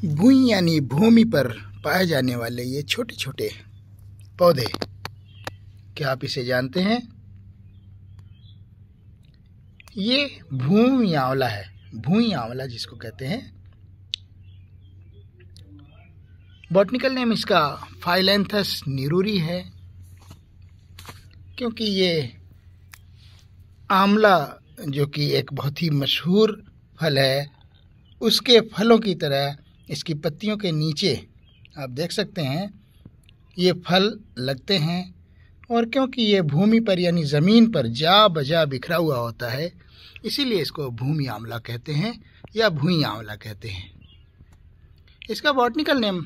भूमि यानी भूमि पर पाए जाने वाले ये छोटे छोटे पौधे, क्या आप इसे जानते हैं? ये भूमि आंवला है, भूमि आंवला जिसको कहते हैं। बॉटनिकल नेम इसका फाइलैंथस निरूरी है, क्योंकि ये आंवला जो कि एक बहुत ही मशहूर फल है, उसके फलों की तरह इसकी पत्तियों के नीचे आप देख सकते हैं ये फल लगते हैं। और क्योंकि ये भूमि पर यानी ज़मीन पर जा बजा बिखरा हुआ होता है, इसीलिए इसको भूमि आंवला कहते हैं या भूमि आंवला कहते हैं। इसका बॉटनिकल नेम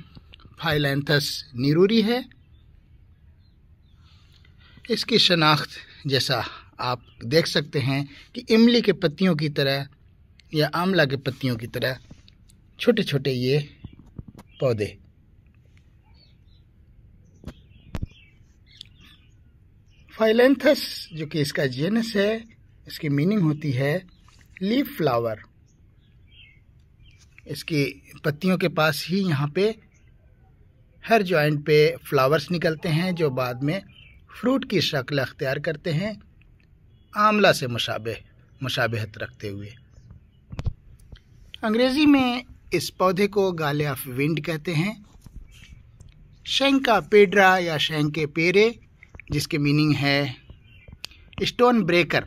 फाइलैंथस निरूरी है। इसकी शनाख्त जैसा आप देख सकते हैं कि इमली के पत्तियों की तरह या आंवला के पत्तियों की तरह छोटे छोटे ये पौधे। फाइलैंथस जो कि इसका जेनस है, इसकी मीनिंग होती है लीफ फ्लावर। इसकी पत्तियों के पास ही यहाँ पे हर जॉइंट पे फ्लावर्स निकलते हैं, जो बाद में फ्रूट की शक्ल अख्तियार करते हैं, आंवला से मुशाबहत रखते हुए। अंग्रेज़ी में इस पौधे को गाले ऑफ विंड कहते हैं। शैंका पेड्रा या शैंके पेरे, जिसके मीनिंग है स्टोन ब्रेकर,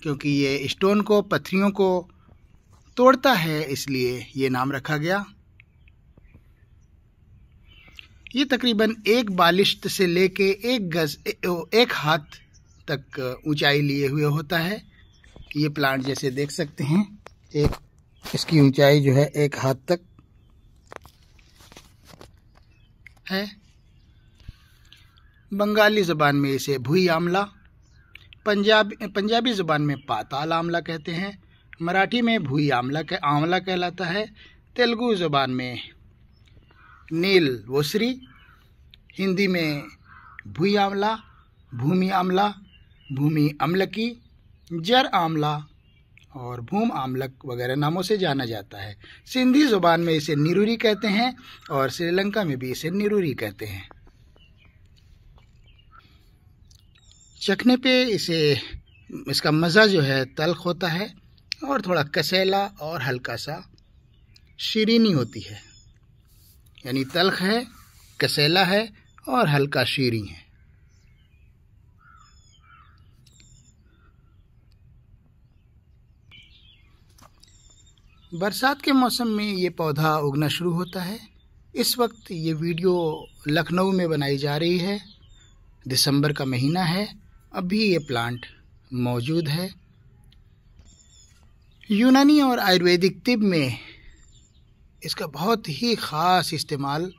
क्योंकि ये स्टोन को, पत्थरियों को तोड़ता है, इसलिए ये नाम रखा गया। ये तकरीबन 1 बालिश्त से लेके 1 हाथ तक ऊंचाई लिए हुए होता है। ये प्लांट जैसे देख सकते हैं, इसकी ऊंचाई जो है 1 हाथ तक है। बंगाली ज़बान में इसे भुई आंवला, पंजाबी ज़बान में पाताल आंवला कहते हैं, मराठी में भुई आंवला कहलाता है, तेलुगु ज़बान में नील वोसरी, हिंदी में भुई आंवला, भूमि आंवला, भूमि अमलकी, जर आंवला और भूम आमलक वगैरह नामों से जाना जाता है। सिंधी ज़ुबान में इसे निरूरी कहते हैं और श्रीलंका में भी इसे निरूरी कहते हैं। चखने पे इसका मज़ा जो है तल्ख होता है और थोड़ा कसैला और हल्का सा शीरीनी होती है, यानी तल्ख है, कसैला है और हल्का शीरी है। बरसात के मौसम में ये पौधा उगना शुरू होता है। इस वक्त ये वीडियो लखनऊ में बनाई जा रही है, दिसंबर का महीना है, अभी ये प्लांट मौजूद है। यूनानी और आयुर्वेदिक तिब में इसका बहुत ही ख़ास इस्तेमाल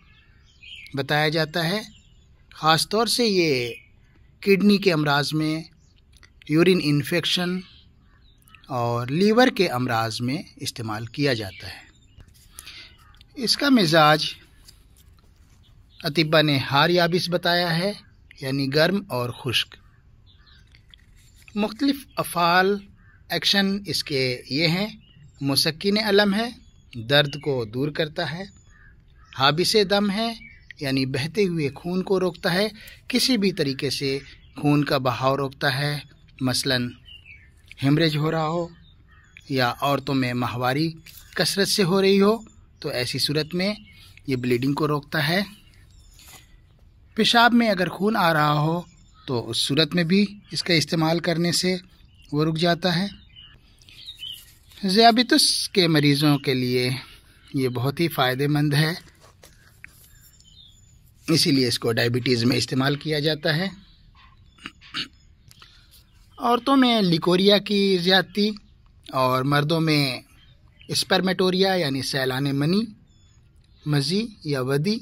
बताया जाता है। ख़ास तौर से ये किडनी के अमराज में, यूरिन इन्फेक्शन और लीवर के अमराज में इस्तेमाल किया जाता है। इसका मिजाज अतिब्बा ने हार याबिस बताया है, यानी गर्म और खुश्क। मुख्तलिफ अफ़ाल एक्शन इसके ये हैं: मुसक्किन अलम है, दर्द को दूर करता है, हाबिसे दम है, यानी बहते हुए खून को रोकता है, किसी भी तरीके से खून का बहाव रोकता है, मसलन हेमरेज हो रहा हो या औरतों में माहवारी कसरत से हो रही हो तो ऐसी सूरत में ये ब्लीडिंग को रोकता है। पेशाब में अगर खून आ रहा हो तो उस सूरत में भी इसका इस्तेमाल करने से वो रुक जाता है। ज़ियाबितुस के मरीज़ों के लिए ये बहुत ही फ़ायदेमंद है, इसीलिए इसको डायबिटीज़ में इस्तेमाल किया जाता है। औरतों में लिकोरिया की ज़्यादती और मर्दों में स्पर्मेटोरिया यानी सैलाने मनी, मज़ी या वदी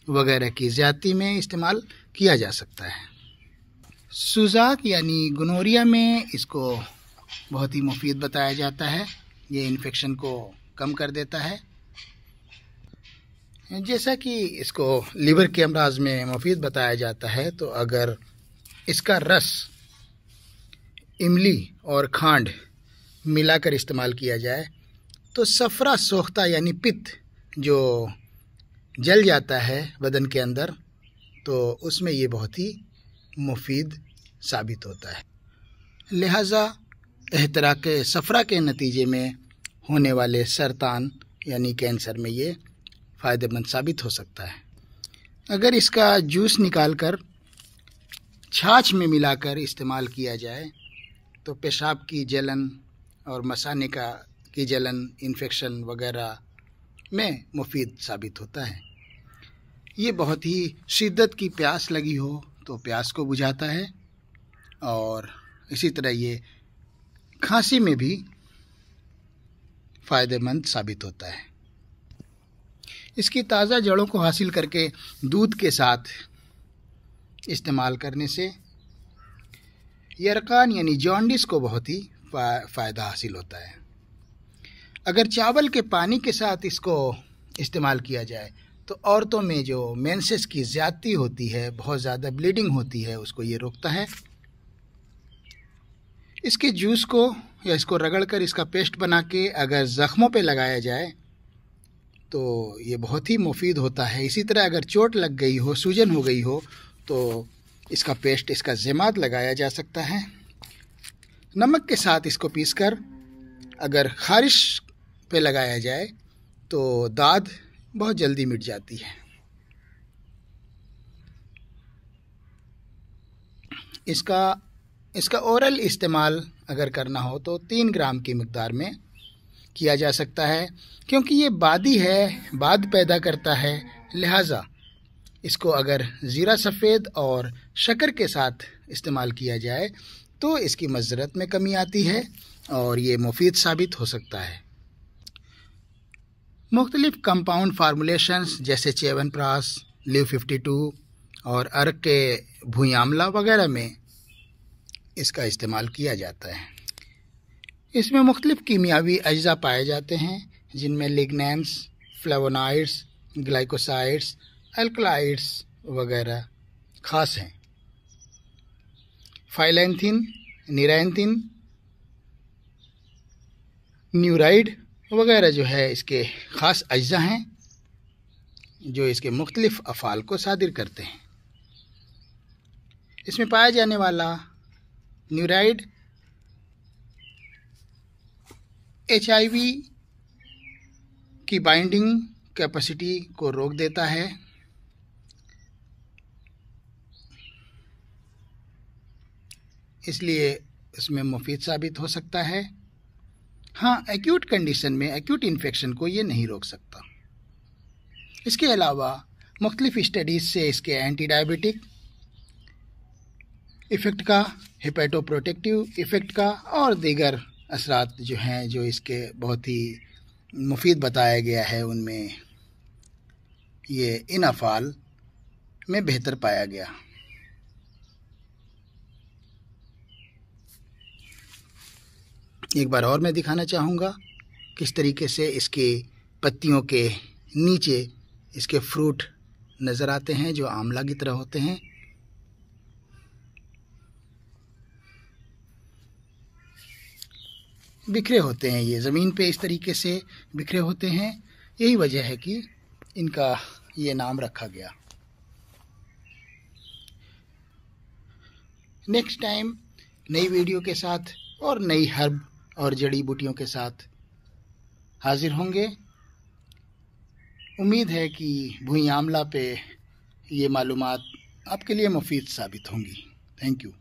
वगैरह की ज़्यादती में इस्तेमाल किया जा सकता है। सुजाक यानी गोनोरिया में इसको बहुत ही मुफीद बताया जाता है, ये इन्फेक्शन को कम कर देता है। जैसा कि इसको लीवर के अमराज में मुफीद बताया जाता है, तो अगर इसका रस इमली और खांड मिलाकर इस्तेमाल किया जाए तो सफ़रा सोख्ता यानी पित्त जो जल जाता है बदन के अंदर, तो उसमें ये बहुत ही मुफीद साबित होता है। लिहाजा एहतराक सफ़रा के नतीजे में होने वाले सरतान यानी कैंसर में ये फ़ायदेमंद साबित हो सकता है। अगर इसका जूस निकालकर छाछ में मिलाकर इस्तेमाल किया जाए तो पेशाब की जलन और मसाने की जलन, इन्फेक्शन वगैरह में मुफीद साबित होता है। ये बहुत ही शिद्दत की प्यास लगी हो तो प्यास को बुझाता है, और इसी तरह ये खांसी में भी फ़ायदेमंद साबित होता है। इसकी ताज़ा जड़ों को हासिल करके दूध के साथ इस्तेमाल करने से यरकान यानी जॉन्डिस को बहुत ही फ़ायदा हासिल होता है। अगर चावल के पानी के साथ इसको इस्तेमाल किया जाए तो औरतों में जो मेंसेस की ज़्यादती होती है, बहुत ज़्यादा ब्लीडिंग होती है, उसको ये रोकता है। इसके जूस को या इसको रगड़कर इसका पेस्ट बना के अगर ज़ख्मों पे लगाया जाए तो ये बहुत ही मुफीद होता है। इसी तरह अगर चोट लग गई हो, सूजन हो गई हो, तो इसका पेस्ट, इसका ज़माद लगाया जा सकता है। नमक के साथ इसको पीसकर अगर ख़ारिश पे लगाया जाए तो दाद बहुत जल्दी मिट जाती है। इसका ओरल इस्तेमाल अगर करना हो तो 3 ग्राम की मिक़दार में किया जा सकता है, क्योंकि ये बादी है, बाद पैदा करता है। लिहाजा इसको अगर ज़ीरा सफ़ेद और शक्कर के साथ इस्तेमाल किया जाए तो इसकी मज़रत में कमी आती है और ये मुफीद साबित हो सकता है। मुख्तलिफ़ कंपाउंड फार्मूलेशंस जैसे च्यवनप्राश, लिव 52 और अर्क के भुई आमला वगैरह में इसका इस्तेमाल किया जाता है। इसमें मुख्तलिफ़ कीमियावी अज्जा पाए जाते हैं जिनमें लिग्नैंस, फ्लेवोनॉइड्स, ग्लाइकोसाइड्स, अल्कलॉइड्स वगैरह ख़ास हैं। फाइलेंथिन, निरैंथिन, न्यूराइड वगैरह जो है इसके ख़ास अज्जा हैं जो इसके मुख्तलिफ़ अफ़ाल को सादिर करते हैं। इसमें पाया जाने वाला न्यूराइड HIV की बाइंडिंग कैपेसिटी को रोक देता है। इसलिए इसमें मुफीद साबित हो सकता है। हाँ, एक्यूट कंडीशन में, एक्यूट इन्फेक्शन को ये नहीं रोक सकता। इसके अलावा मुख्तलिफ़ स्टडीज़ से इसके एंटी डायबिटिक इफ़ेक्ट का, हेपेटोप्रोटेक्टिव इफ़ेक्ट का और दीगर असरात जो हैं, जो इसके बहुत ही मुफीद बताया गया है, उनमें ये इन अफ़ाल में बेहतर पाया गया। एक बार और मैं दिखाना चाहूँगा किस तरीके से इसके पत्तियों के नीचे इसके फ्रूट नज़र आते हैं जो आंवला की तरह होते हैं। बिखरे होते हैं, ये ज़मीन पे इस तरीके से बिखरे होते हैं। यही वजह है कि इनका ये नाम रखा गया। नेक्स्ट टाइम नई वीडियो के साथ और नई हर्ब और जड़ी बूटियों के साथ हाजिर होंगे। उम्मीद है कि भुई आमला पे ये मालूमात आपके लिए मुफीद साबित होंगी। Thank you.